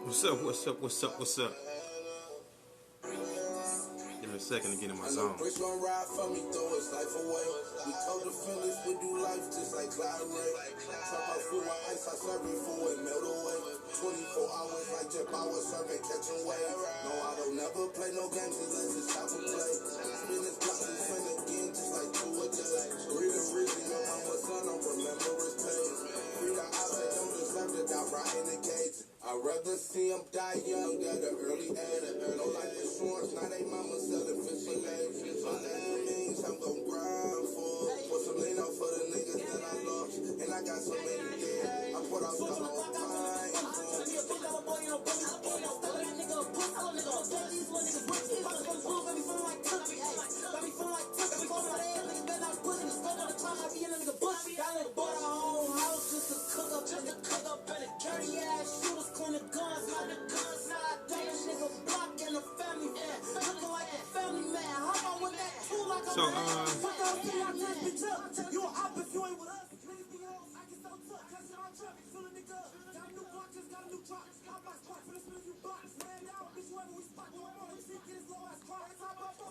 What's up, what's up, what's up, what's up? Give me a second to get in my zone. Rich gon' ride for me, throw his life away. We told the feelings we do life just like Clyde Ray. Chop out food with ice, I serve you food and melt away. 24 hours like Jeff Bauer serving, catching waves. No, I don't never play no games unless it's time to play. Spin this block and spin again just like 2 a day. Read the reason your mama's son, don't remember his page. Free the eyes, they don't deserve to die right in the cage. I'd rather see him die young at an early age. No life insurance, now they mama selling fish and eggs. So that means I'm gon' grind for some lean out for the niggas that I lost. And I got so many dead. I put out the whole time.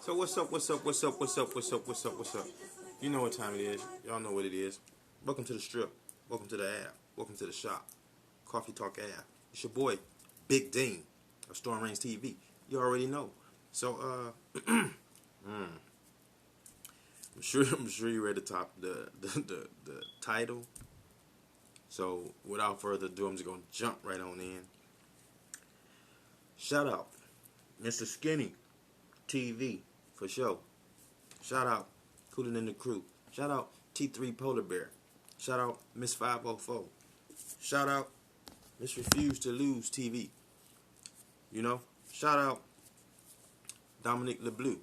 So what's up, what's up, what's up, what's up, what's up, what's up, what's up? You know what time it is. Y'all know what it is. Welcome to the strip. Welcome to the app. Welcome to the shop. Coffee Talk app. It's your boy, Big Dean of Storm Reigns TV. You already know. So I'm sure you read the title. So without further ado, I'm just gonna jump right on in. Shout out Mr. Skinny TV for sure. Shout out Koolin and the Krew. Shout out T3 PolarBear. Shout out Miss 504. Shout out Miss Refuse to Lose TV. You know? Shout out Dominic LeBlue.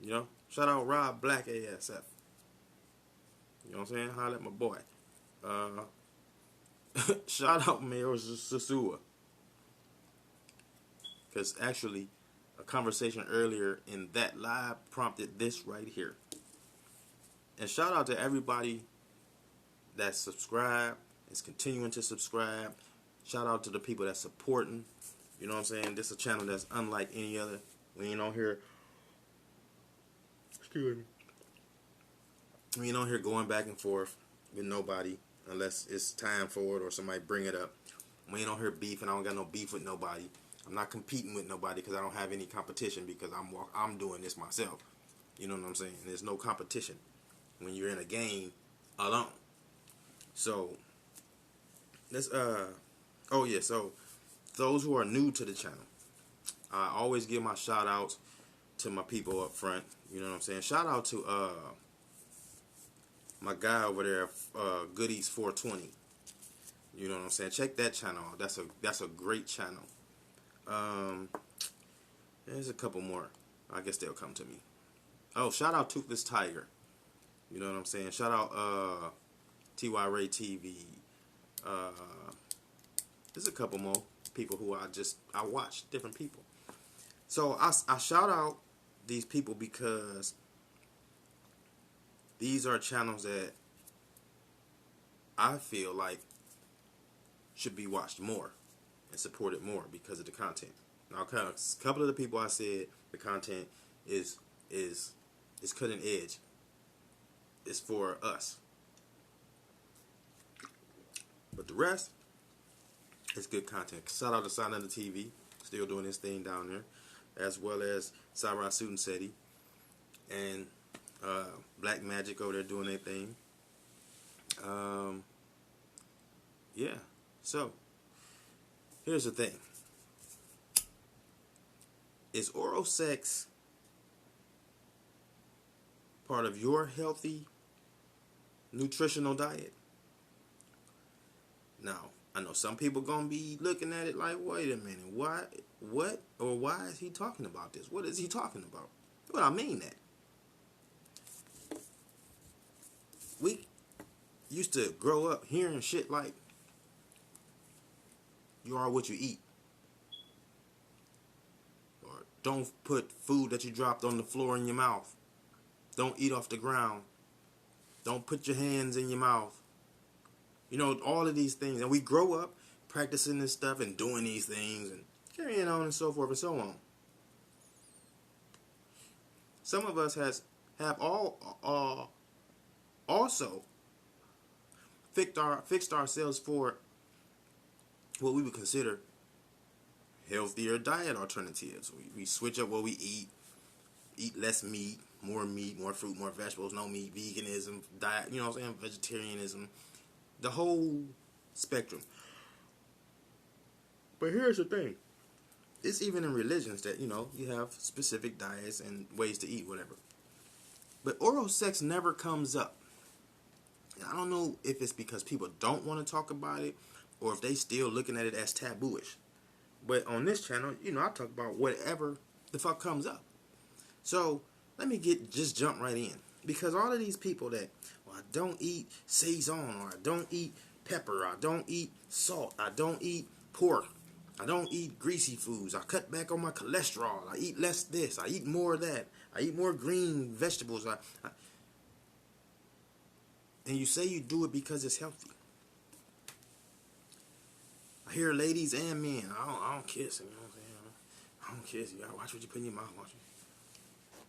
You know? Shout out Rob Black ASF. You know what I'm saying? Holla at my boy. Shout out Mayor SOSUA. Because actually, a conversation earlier in that live prompted this right here. And shout out to everybody that's subscribed, is continuing to subscribe. Shout out to the people that's supporting. You know what I'm saying? This is a channel that's unlike any other. We ain't on here. Excuse me. We ain't on here going back and forth with nobody unless it's time for it or somebody bring it up. We ain't on here beefing. I don't got no beef with nobody. I'm not competing with nobody because I don't have any competition because I'm doing this myself. You know what I'm saying? There's no competition when you're in a game alone. So let's oh yeah, so those who are new to the channel, I always give my shout outs to my people up front. You know what I'm saying? Shout out to my guy over there, Goodies 420. You know what I'm saying? Check that channel out. That's a great channel. There's a couple more. I guess they'll come to me. Oh, shout out Toothless Tiger. You know what I'm saying? Shout out T.Y. Ray TV. There's a couple more people who I watch, different people. So I shout out these people because these are channels that I feel like should be watched more and supported more because of the content. Now, a couple of the people I said the content is cutting edge. It's for us. But the rest is good content. Shout out to Sign Under TV, still doing his thing down there, as well as Sarah Sudan Seti and Black Magic over there doing their thing. Yeah. So here's the thing. Is oral sex part of your healthy nutritional diet? Now, I know some people gonna be looking at it like, wait a minute, what or why is he talking about this? What is he talking about? Well, I mean that. We used to grow up hearing shit like, you are what you eat. Or don't put food that you dropped on the floor in your mouth. Don't eat off the ground. Don't put your hands in your mouth. You know, all of these things. And we grow up practicing this stuff and doing these things and carrying on and so forth and so on. Some of us have also fixed ourselves for what we would consider healthier diet alternatives. We switch up what we eat less meat, more fruit, more vegetables, no meat, veganism, diet, you know what I'm saying, vegetarianism, the whole spectrum. But here's the thing. It's even in religions that, you have specific diets and ways to eat, whatever. But oral sex never comes up. And I don't know if it's because people don't want to talk about it or if they still looking at it as tabooish. But on this channel, I talk about whatever the fuck comes up. So let me just jump right in. Because all of these people that, well, I don't eat Saison, or I don't eat pepper, I don't eat salt, I don't eat pork, I don't eat greasy foods, I cut back on my cholesterol, I eat less this, I eat more of that, I eat more green vegetables, and you say you do it because it's healthy. I hear ladies and men, I don't kiss, you know what I'm saying? I don't kiss, you gotta watch what you put in your mouth.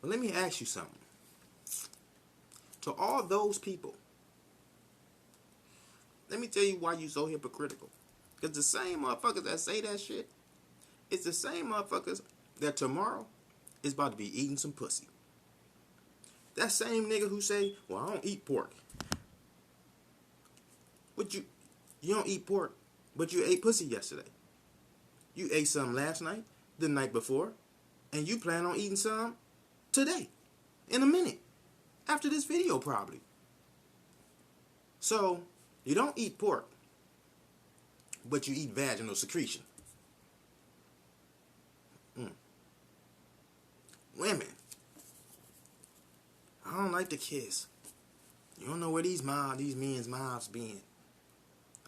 But let me ask you something. To all those people, let me tell you why you so hypocritical. Because the same motherfuckers that say that shit, it's the same motherfuckers that tomorrow is about to be eating some pussy. That same nigga who say, well, I don't eat pork. But you don't eat pork, but you ate pussy yesterday. You ate some last night, the night before, and you plan on eating some today, in a minute, after this video probably. So, you don't eat pork, but you eat vaginal secretion. Women, I don't like to kiss. You don't know where these men's mouths been.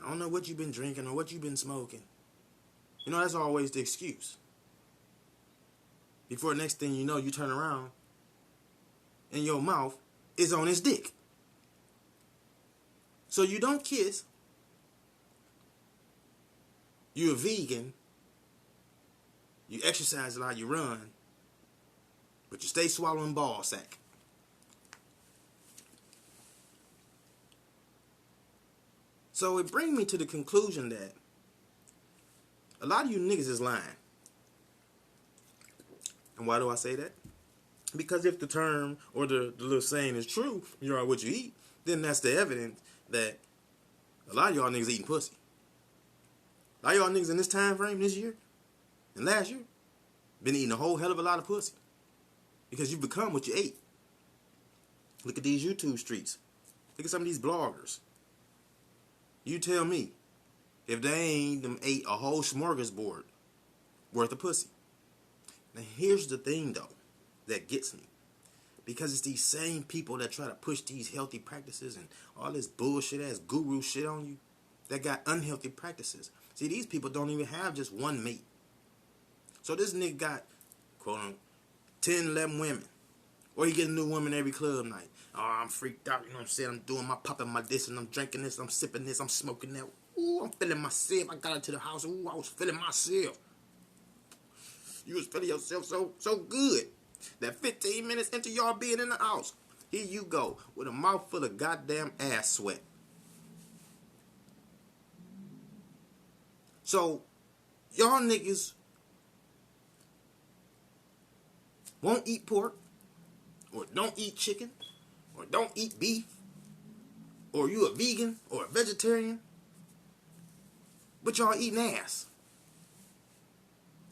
I don't know what you've been drinking or what you've been smoking. That's always the excuse. Before the next thing you know, you turn around and your mouth is on his dick. So you don't kiss. You're a vegan. You exercise a lot, you run. But you stay swallowing ball sack. So it brings me to the conclusion that a lot of you niggas is lying. And why do I say that? Because if the term or the little saying is true, you are what you eat, then that's the evidence that a lot of y'all niggas eating pussy. A lot of y'all niggas in this time frame this year and last year been eating a whole hell of a lot of pussy. Because you become what you ate. Look at these YouTube streets. Look at some of these bloggers. You tell me if they ain't them ate a whole smorgasbord worth of pussy. Now here's the thing though that gets me. Because it's these same people that try to push these healthy practices and all this bullshit ass guru shit on you that got unhealthy practices. See, these people don't even have just one mate. So this nigga got, quote unquote, 10, 11 women. Or he get a new woman every club night. Oh, I'm freaked out, you know what I'm saying? I'm doing my popping my this and I'm drinking this, I'm sipping this, I'm smoking that. Ooh, I'm feeling myself. I got into the house. Ooh, I was feeling myself. You was feeling yourself so good that 15 minutes into y'all being in the house, here you go with a mouth full of goddamn ass sweat. So, y'all niggas won't eat pork, or don't eat chicken, or don't eat beef, or you a vegan, or a vegetarian, but y'all eating ass.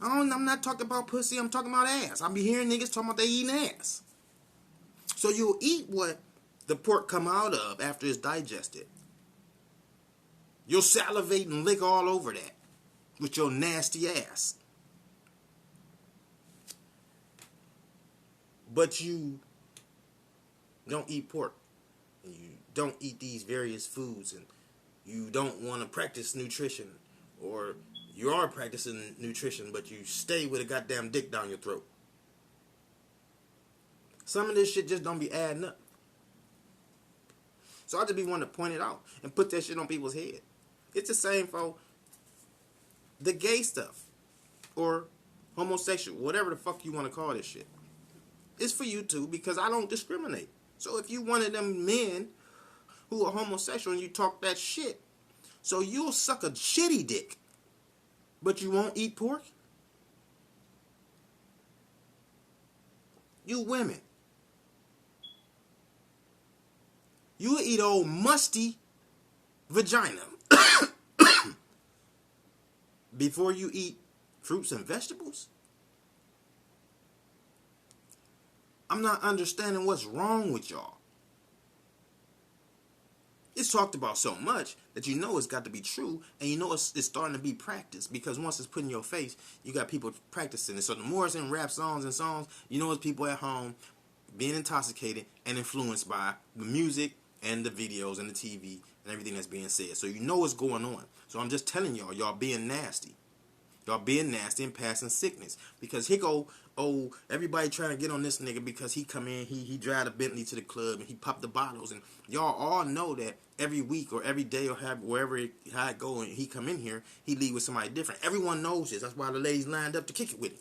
I'm not talking about pussy, I'm talking about ass. I be hearing niggas talking about they eating ass. So you'll eat what the pork come out of after it's digested. You'll salivate and lick all over that with your nasty ass. But you don't eat pork. And you don't eat these various foods. And you don't want to practice nutrition. Or you are practicing nutrition, but you stay with a goddamn dick down your throat. Some of this shit just don't be adding up. So I just be wanting to point it out and put that shit on people's head. It's the same, folks. the gay stuff or homosexual, whatever the fuck you want to call this shit. It's for you too, because I don't discriminate. So if you one of them men who are homosexual and you talk that shit, so you'll suck a shitty dick, but you won't eat pork? You women, you will eat old musty vagina before you eat fruits and vegetables? I'm not understanding what's wrong with y'all. It's talked about so much that you know it's got to be true, and you know it's starting to be practiced, because once it's put in your face, you got people practicing it. So the more it's in rap songs and songs, you know it's people at home being intoxicated and influenced by the music and the videos and the TV and everything that's being said. So you know what's going on. So I'm just telling y'all, y'all being nasty. Y'all being nasty and passing sickness. Because here go, everybody trying to get on this nigga because he come in, he drive a Bentley to the club and he popped the bottles. And y'all all know that every week or every day or wherever how it go and he come in here, he leave with somebody different. Everyone knows this. That's why the ladies lined up to kick it with him.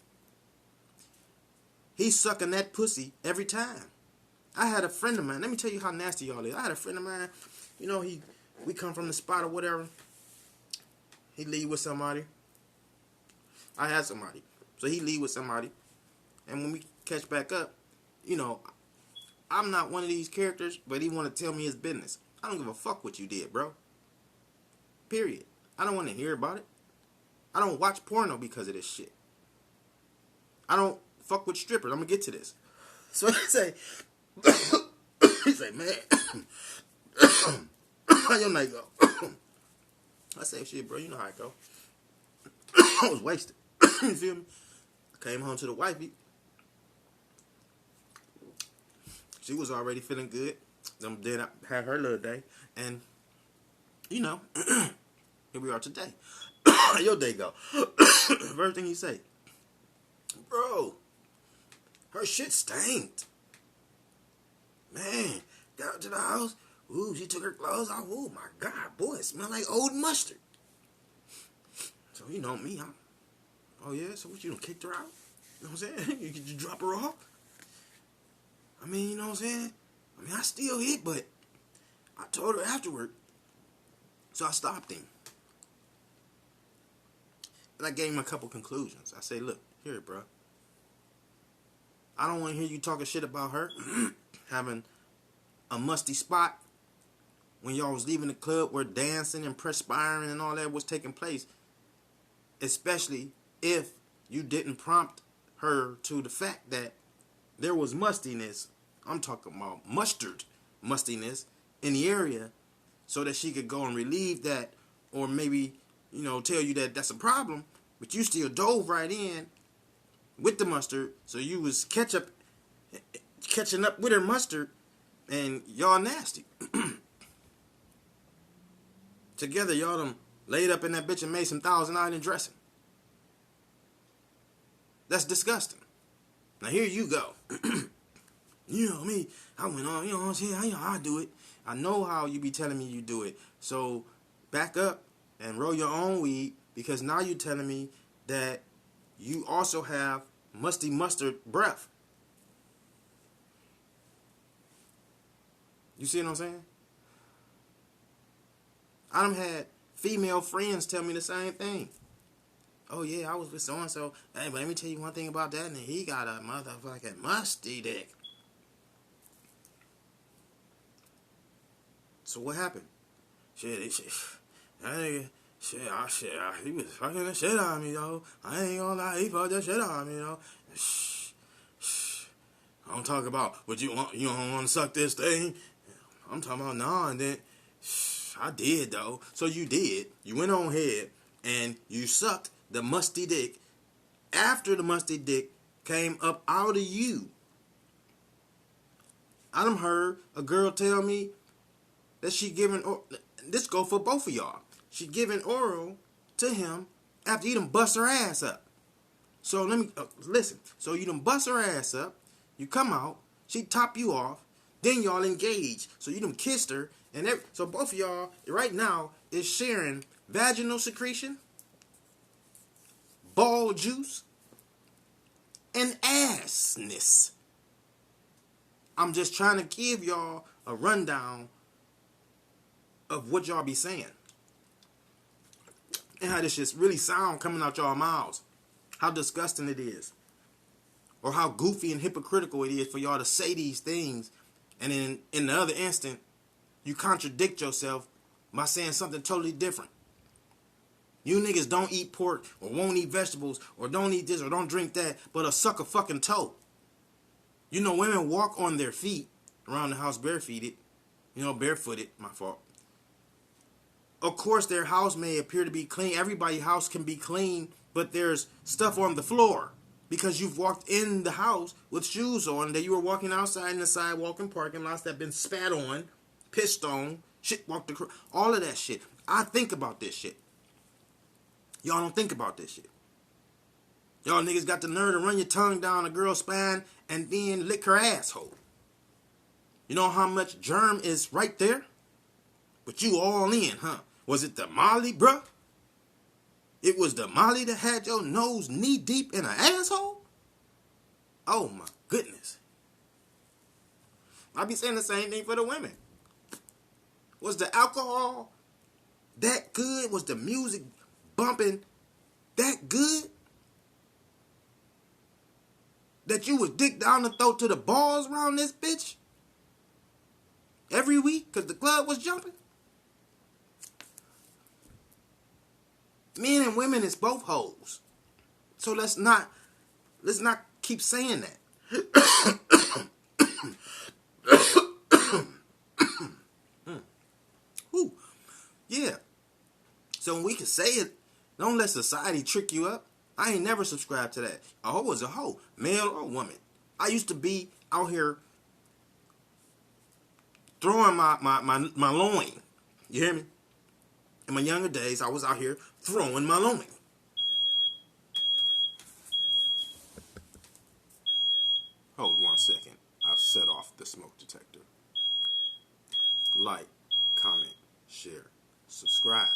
He's sucking that pussy every time. I had a friend of mine. Let me tell you how nasty y'all is. I had a friend of mine. You know, we come from the spot or whatever. He leave with somebody. I had somebody. So he leave with somebody. And when we catch back up, you know, I'm not one of these characters, but he want to tell me his business. I don't give a fuck what you did, bro. Period. I don't want to hear about it. I don't watch porno because of this shit. I don't fuck with strippers. I'm going to get to this. So he say, man, how your night go? I say, shit, bro, you know how it go. I was wasted. You feel me? Came home to the wifey. She was already feeling good. Then I had her little day. And, you know, here we are today. How your day go? First thing he say, bro, her shit stanked. Man, got up to the house. Ooh, she took her clothes off. Oh, my God, boy, it smelled like old mustard. So, you know me, oh, yeah, so what, you done kicked her out? You know what I'm saying? You drop her off? I mean, you know what I'm saying? I mean, I still hit, but I told her afterward. So I stopped him. And I gave him a couple conclusions. I say, look, here, bro. I don't want to hear you talking shit about her having a musty spot when y'all was leaving the club where dancing and perspiring and all that was taking place. Especially if you didn't prompt her to the fact that there was mustiness. I'm talking about mustard mustiness in the area, so that she could go and relieve that, or maybe, you know, tell you that that's a problem, but you still dove right in with the mustard, so you was catching up with her mustard, and y'all nasty. Together, y'all done laid up in that bitch and made some $1,000 dressing. That's disgusting. Now here you go. You know me, I went on, you know what I'm saying? I do it. I know how you be telling me you do it. So back up and roll your own weed, because now you're telling me that you also have musty mustard breath. You see what I'm saying? I done had female friends tell me the same thing. Oh yeah, I was with so-and-so. Hey, but let me tell you one thing about that, and he got a motherfucking musty dick. So what happened? He was fucking the shit out of me, though. I ain't gonna lie, he fucked the shit out of me, though. I don't talk about what you want. You don't want to suck this thing. I'm talking about nah, and then I did though. So you did. You went on ahead and you sucked the musty dick after the musty dick came up out of you. I done heard a girl tell me that she giving, this go for both of y'all, she giving oral to him after you done bust her ass up. So let me, listen, so you done bust her ass up, you come out, she top you off, then y'all engage. So you done kissed her, and so both of y'all right now is sharing vaginal secretion ball juice, and assness. I'm just trying to give y'all a rundown of what y'all be saying. And how this shit really sound coming out y'all mouths. How disgusting it is. Or how goofy and hypocritical it is for y'all to say these things. And then in the other instant, you contradict yourself by saying something totally different. You niggas don't eat pork or won't eat vegetables or don't eat this or don't drink that, but a suck a fucking toe. You know, women walk on their feet around the house barefooted. You know, barefooted, my fault. Of course, their house may appear to be clean. Everybody's house can be clean, but there's stuff on the floor because you've walked in the house with shoes on that you were walking outside in the sidewalk and parking lots that have been spat on, pissed on, shit walked across, all of that shit. I think about this shit. Y'all don't think about this shit. Y'all niggas got the nerve to run your tongue down a girl's spine and then lick her asshole. You know how much germ is right there? But you all in, huh? Was it the Molly, bruh? It was the Molly that had your nose knee deep in an asshole? Oh my goodness. I be saying the same thing for the women. Was the alcohol that good? Was the music bumping that good? That you was dick down the throat to the balls around this bitch? Every week? Because the club was jumping? Men and women is both hoes. So let's not keep saying that. Ooh, yeah. So when we can say it, don't let society trick you up. I ain't never subscribed to that. A hoe is a hoe, male or woman. I used to be out here throwing my loin. You hear me? In my younger days, I was out here throwing my loin. Hold 1 second. I've set off the smoke detector. Like, comment, share, subscribe.